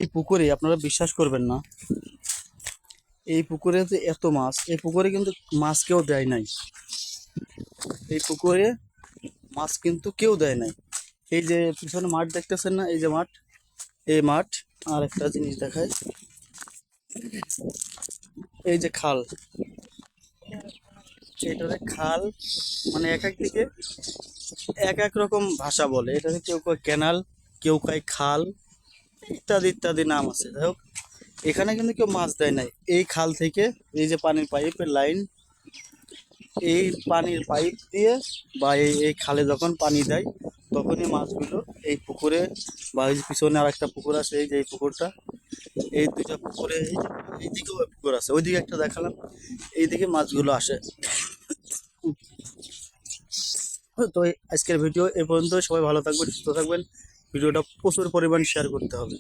এই পুকুরে আপনারা বিশ্বাস করবেন না, এই পুকুরে যে এত মাছ, এই পুকুরে কিন্তু মাছ কেউ দেয় নাই। এই পুকুরে মাছ কিন্তু কেউ দেয় নাই। এই যে পিছনে মাঠ দেখতেছেন না, এই যে মাঠ, এই মাঠ। আর একটা জিনিস দেখায়, এই যে খাল, এটারে খাল, মানে এক এক দিকে এক এক রকম ভাষা বলে। এটাকে কেউ কয় ক্যানাল, কেউ কয় খাল, ইত্যাদি ইত্যাদি নাম আছে। যাই হোক, এখানে কিন্তু কেউ মাছ দেয় নাই। এই খাল থেকে এই যে পানির পাইপের লাইন, এই পানির পাইপ দিয়ে বা এই খালে যখন পানি দেয়, তখনই মাছগুলো এই পুকুরে, বা এই যে পিছনে আর একটা পুকুর আছে, এই যে এই পুকুরটা, এই দুইটা পুকুরে, এইদিকেও পুকুর আছে, ওইদিকে একটা দেখালাম, এইদিকে মাছগুলো আসে। তো আজকের ভিডিও এ পর্যন্ত। সবাই ভালো থাকবেন, সুস্থ থাকবেন। ভিডিওটা প্রচুর পরিমাণ শেয়ার করতে হবে।